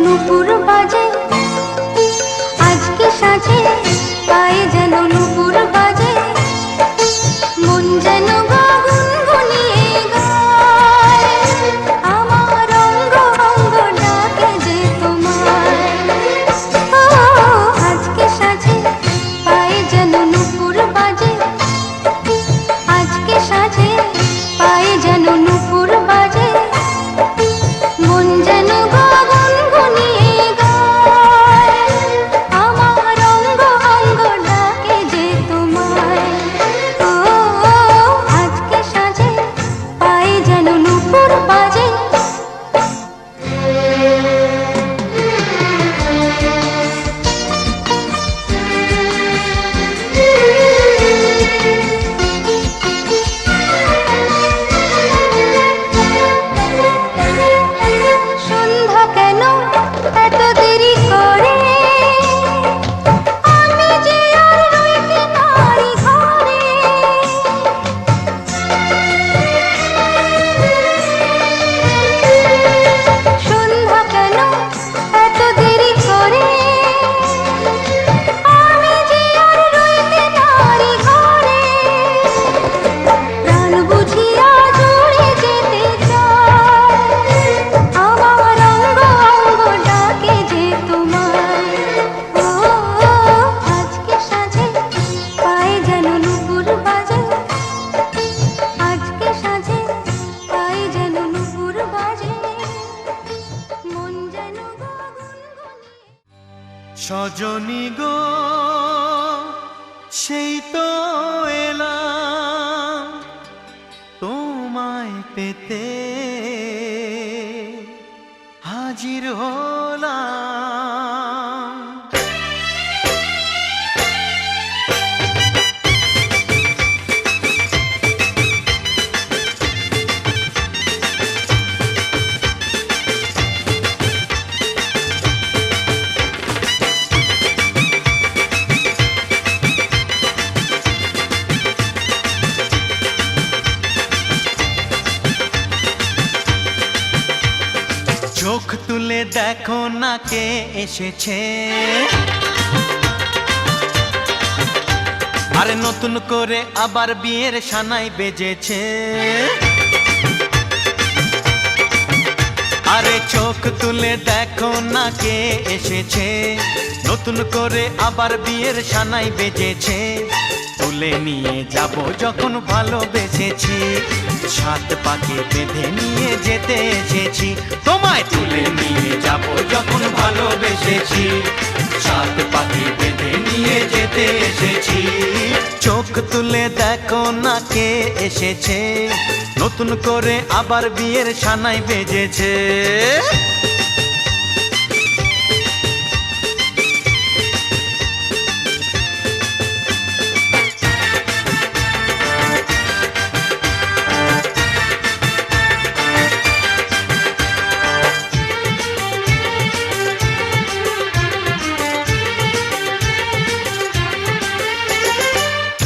নুপুর বাজে, আজকে সাজে পায়ে যেন নুপুর বাজে, মন যেন গুনগুনিয়ে গায়, আমার অঙ্গ অঙ্গ ডাকে যে তোমায়। ও আজকে সাজে পায়ে যেন নুপুর বাজে, আজকে সাজে পায়ে যেন নুপুর বাজে, মন যেন গুনগুনিয়ে গায়, আমার অঙ্গ অঙ্গ ডাকে যে তোমায়। ও আজকে সাজে পায়ে যেন নুপুর বাজে। সন্ধ্যা কেন এত দেরি করে, আমি যে আর রইতে পারি ঘরে। সন্ধ্যা কেন এত দেরি করে, আমি যে আর রইতে পারি ঘরে। প্রাণ বুঝিয়া জুড়ে যেতে চায়, আমার অঙ্গ অঙ্গ ডাকে যে তোমায়। ও আজকে সাজে পায়ে যেন নুপুর বাজে, আজকে সাজে পায়ে যেন নুপুর বাজে, মন যেন গুনগুনিয়ে। সজনী গো সেই তো এলাম তোমায় পেতে, হাজির হলাম। চোখ তুলে দেখো না কে এসেছে, আরে নতুন করে আবার বিয়ের সানাই বেজেছে। আরে চোখ তুলে দেখো না কে এসেছে, নতুন করে আবার বিয়ের সানাই বেজেছে। তুলে নিয়ে যাব যখন ভালোবেসেছি, সাত পাকে বেঁধে নিয়ে যেতে এসেছি। তোমায় তুলে নিয়ে যাব যখন ভালোবেসেছি, সাত পাকে বেঁধে নিয়ে যেতে এসেছি। চোখ তুলে দেখো না কে এসেছে, নতুন করে আবার বিয়ের সানাই বেজেছে।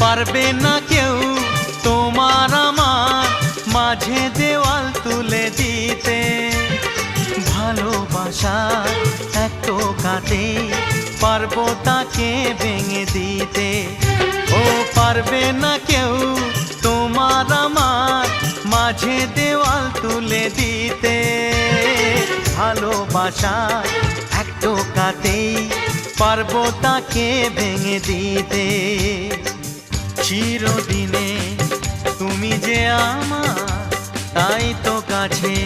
পারবে না কেউ তোমার আমার মাঝে দেওয়াল তুলে দিতে, ভালোবাসা এত কাটে পারবো তাকে ভেঙে দিতে। ও পারবে না কেউ তোমার আমার মাঝে দেওয়াল তুলে দিতে, ভালোবাসা এত কাটে পারবো তাকে ভেঙে দিতে। চিরদিনে তুমি যে আমার, তাই তো কাছে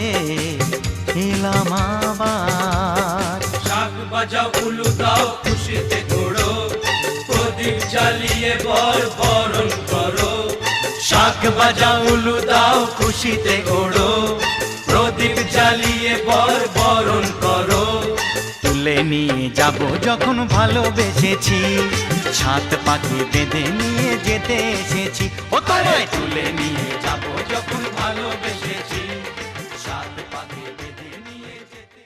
এলাম আবার। শাক বাজাও উলু দাও খুশিতে ঘোড়ো, প্রদীপ জ্বালিয়ে বর বরণ করো। শাক বাজাও উলু দাও খুশিতে ওড়ো, প্রদীপ জ্বালিয়ে বর বরণ করো। তুলে নিয়ে যাব যখন ভালোবেসেছি, সাত পাখি বেঁধে নিয়ে যেতে এসেছি। ও তোমায় তুলে নিয়ে যাব যখন ভালোবেসেছি, সাত পাখি বেঁধে নিয়ে যেতে।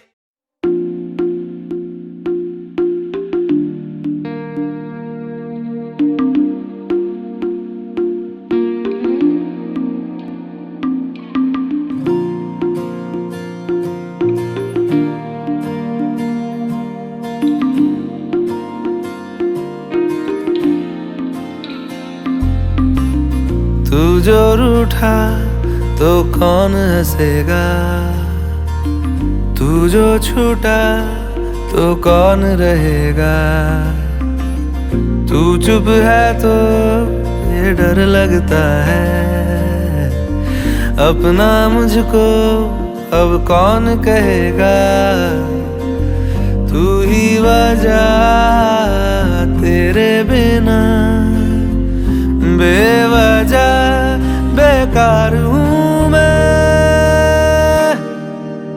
जो रूठा तो कौन हंसेगा, तू जो छूटा तो कौन रहेगा। तू चुप है तो ये डर लगता है, अपना मुझको अब कौन कहेगा। तू ही वजह, तेरे बिना बेवजह बेकार हूँ मैं,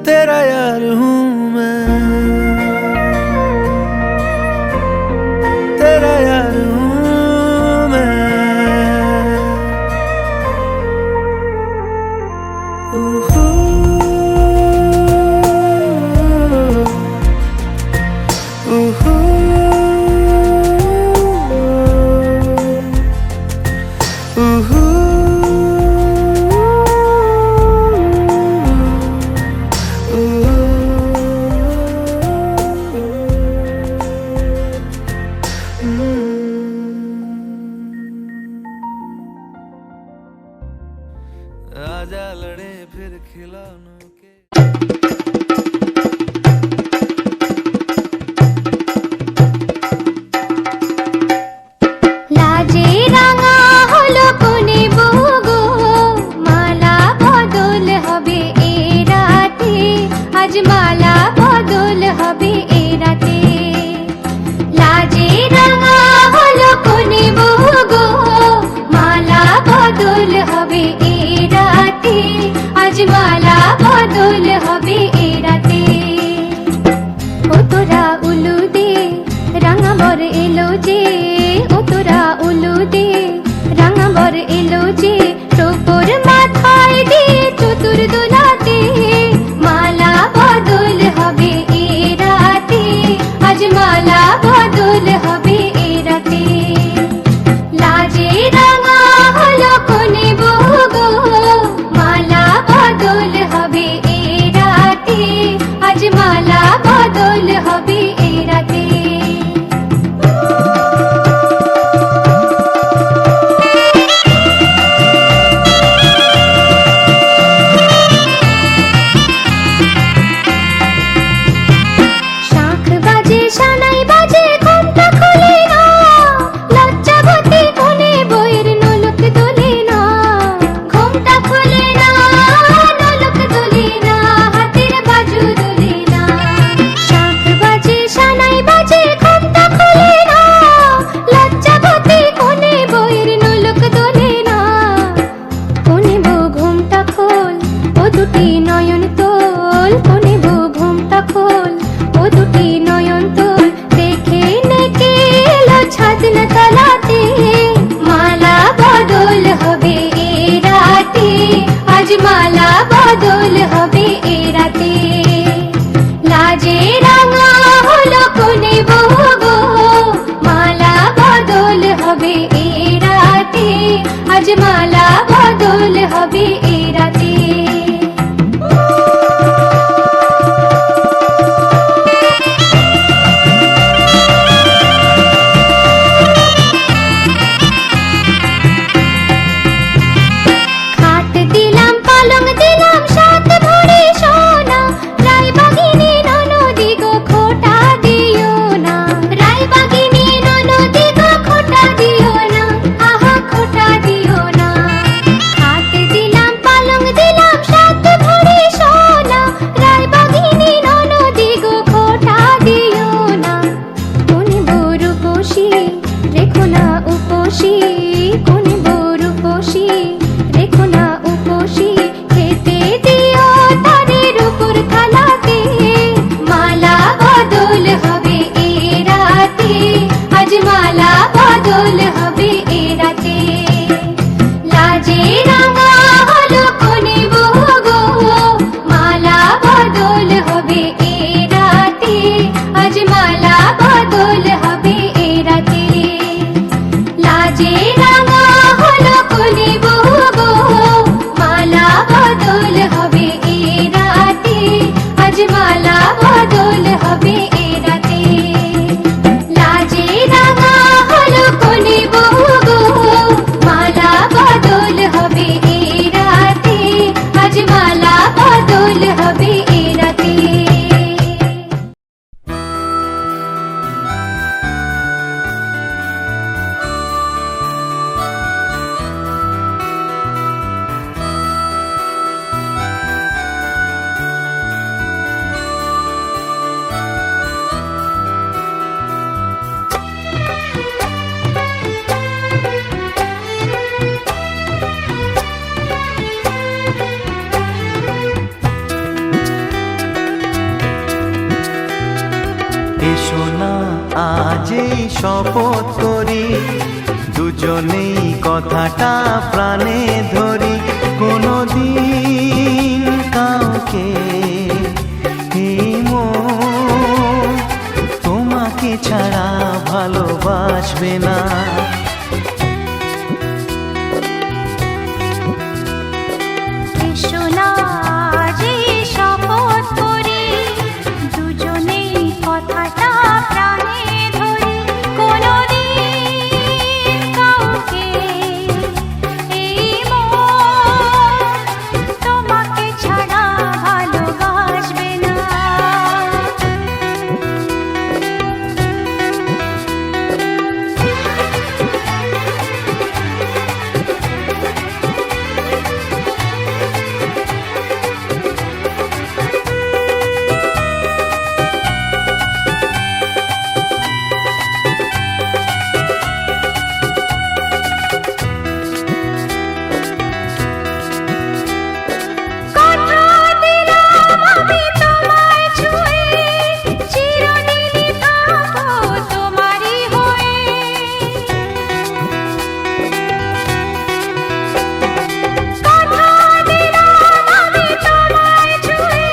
तेरा यार हूँ मैं, तेरा यार हूँ मैं। आजा लड़े फिर खिलौनों के। লাজে রাঙা হলো কোনে বউগো, মালা বদল হবে এ রাতে, আজ মালা বদল হবে এ রাতে। লাজে রাঙা হলো কোনে বউগো, মালা বদল হবে এ রাতে, আজ মালা বদল হবে এ রাতে। ও তোরা উলু দে রাঙাবর এলো যে, ও তোরা উলু দে রাঙাবর এলো যে, টোপর মাথায় দিয়ে চতুর দোলাতে, মালা বদল হবে এ রাতে, আজ মালা বদল হবে এ রাতে। লাজে রাঙা হলো কোনে বউগো, মালা বদল হবে এ রাতে, আজ মালা বদল হবে এ রাতে। শপথ করি দুজনেই কথাটা প্রাণে ধরি কোনোদিন কাউকে এই মন তোমাকে ছাড়া ভালোবাসবে না। এসো না যে শপথ করি দুজনেই কথাটা প্রাণে ধরি কোনোদিন কাউকে এই মন তোমাকে ছাড়া ভালোবাসবে না। কথা দিলাম আমি তোমায় ছুঁয়ে চিরদিনই থাকবো তোমারই হয়ে। কথা দিলাম আমি তোমায় ছুঁয়ে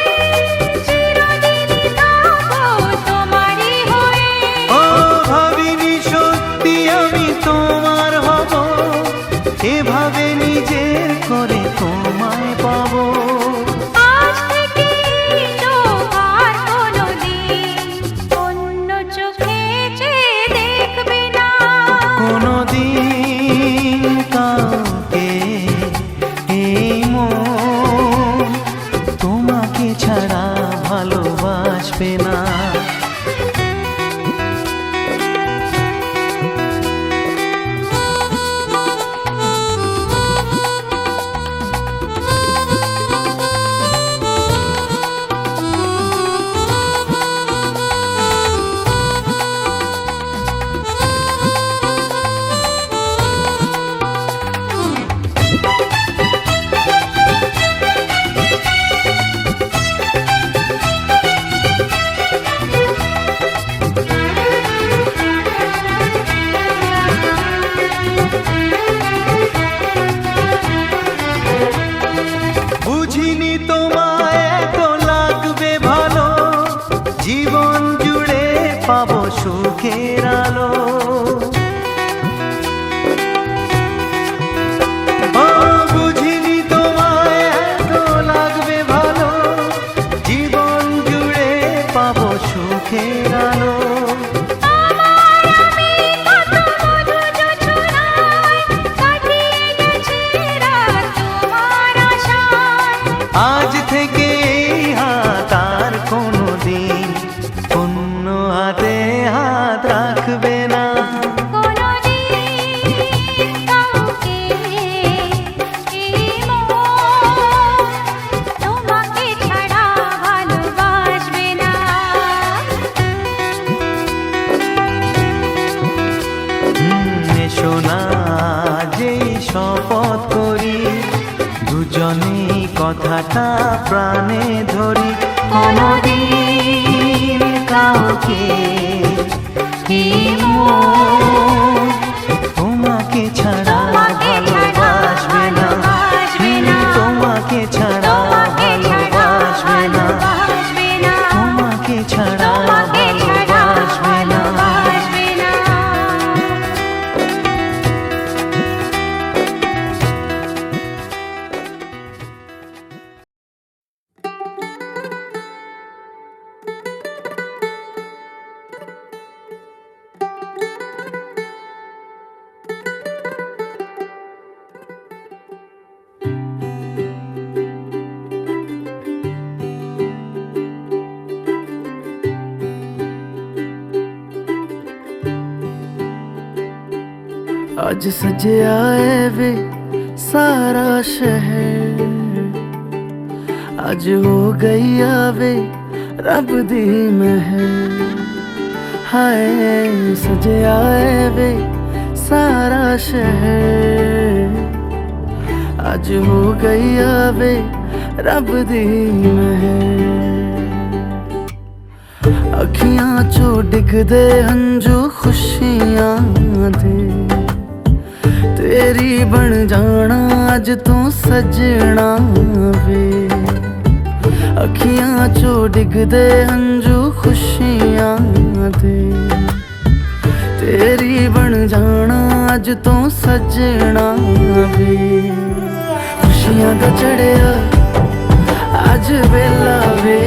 চিরদিনই থাকবো তোমারই হয়ে। ও ভাবিনি সত্যি আমি তোমার হব এভাবে নিজের করে তোমায় পাবো। আজ থেকে চোখ আর কোনোদিন অন্য চোখে চেয়ে দেখবে না। কোনোদিন কাউকে এই মন তোমাকে ছাড়া ভালোবাসবে না। বুঝিনি তোমায় এত লাগবে ভালো জীবন জুড়ে পাবো সুখের আলো। ও বুঝিনি তোমায় এত লাগবে ভালো জীবন জুড়ে পাবো সুখের আলো। আমার আমি কত মধু জোছনায় কাটিয়ে গেছি রাত তোমার আশায়। আজ থেকে এই হাত আর কোনোদিন অন্য হাতে হাত রাখবে না। কোনোদিন কাউকে এই মন তোমাকে ছাড়া ভালোবাসবে না। এসো না যেই শপথ করি দুজনেই কথাটা প্রাণে ধরি কোনোদিন কাউকে এই মন তোমাকে ছাড়া ভালোবাসবে না। তোমাকে ছাড়া ভালোবাসবে না। তোমাকে ছাড়া ভালোবাসবে না। आज सजया है वे सारा शहर, आज हो गई आवे रब दी महर। हाय सजया है वे सारा शहर, आज हो गई आवे रब दी महर। अखियां चो डिगदे हंजू खुशियां दे तेरी बन जाना अज तू सजना वे अखियां चो डिगदे हंजू खुशियां दे तेरी बन जाना अज तू सजना वे खुशियां दा चढ़िया अज वेला वे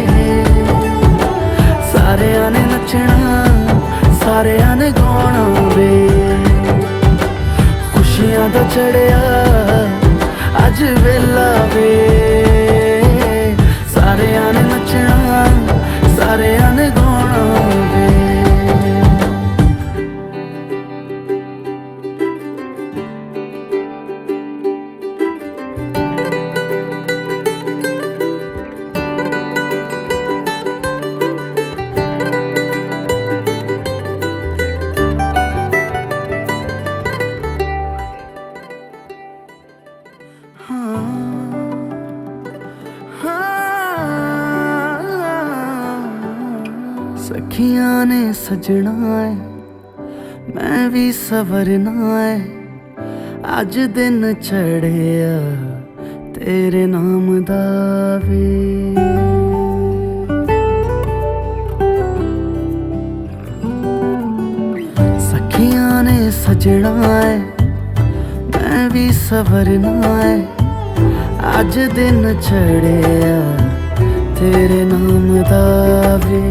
सारियां ने नचना सारियां ने गाना वे खुशियां दा चढ़िया अज वेला वे सारियां ने नचना सारियां ने गाना वे सखियां ने सजना है मैं भी सवरना है अज दिन चढ़िया तेरे नाम दा वे सखियां ने सजना है मैं भी सवरना है अज दिन चढ़िया तेरे नाम दा वे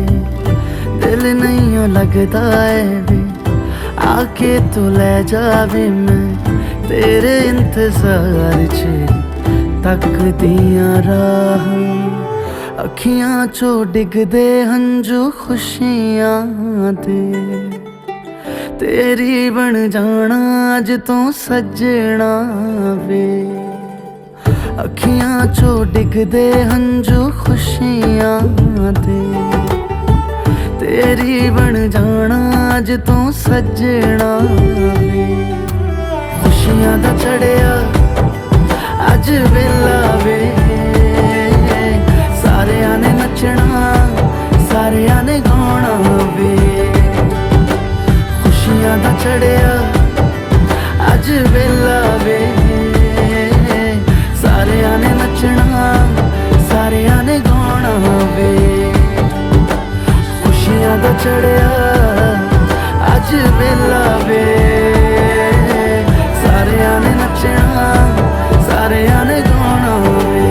दिल नहीं लगता है वे आके तू ले जावे मैं तेरे इंतजार च तक दिया राह अखियां चो डिगदे हंजू खुशियां दे तेरी बन जाना अज तू सजना वे अखियां चो डिगदे हंजू खुशियां दे तेरी बन जाना अज तू सजना वे खुशियां दा चढ़िया अज वेला वे सारियां ने नचना सारियां ने गाना वे खुशियां दा चढ़िया अज वेला वे सारियां ने नचना सारियां ने गाना वे खुशियां दा चढ़िया अज वेला वे सारियां ने नचना सारियां ने गाना वे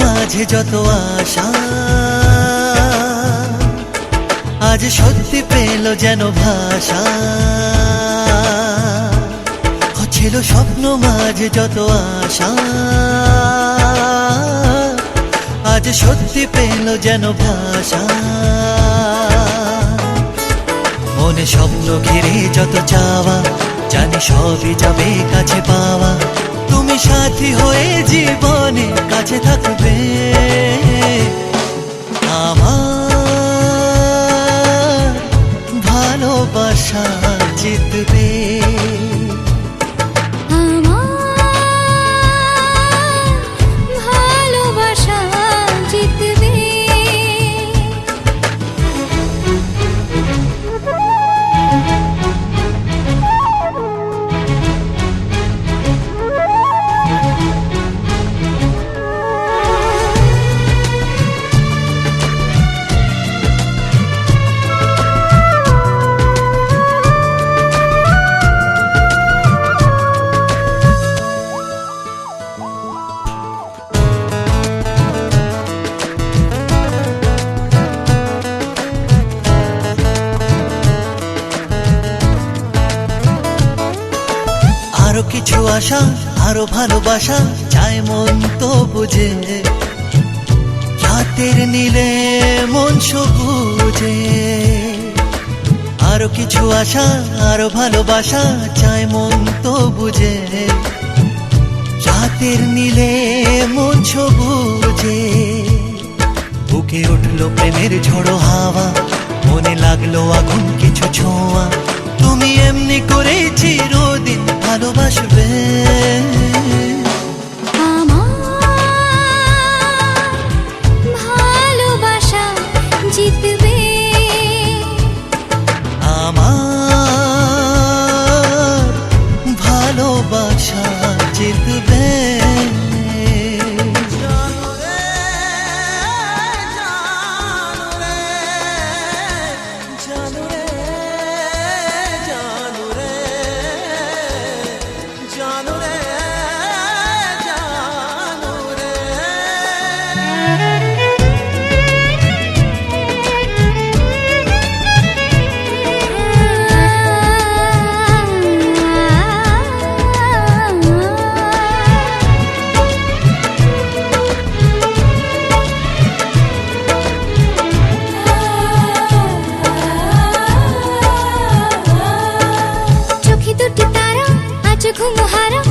মাঝে যত আশা আজ সত্যি পেল যেন ভাষা। ছিল স্বপ্ন মাঝে যত আশা আজ সত্যি পেল যেন ভাষা। মনে স্বপ্ন ঘিরে যত চাওয়া জানি সবই যাবে কাছে পাওয়া। তুমি সাথী হয়ে জীবনে কাছে থাকবে আমার ভালোবাসা জিতবে। আরো কিছু আশা আরো ভালোবাসা চায় মন তো বুঝে। রাতের নীলে মন সবুজে আরো কিছু আশা আরো ভালোবাসা চায় মন তো বুঝে। রাতের নীলে মন সবুজে বুকে উঠলো প্রেমের ঝড়ো হাওয়া। মনে লাগলো আগুন কিছু ছোঁয়া। তুমি এমনি করে চিরদিন ভালোবাসবে ভালোবাসা জিতবে আমার ভালোবাসা জিতবে। ঘুম হারা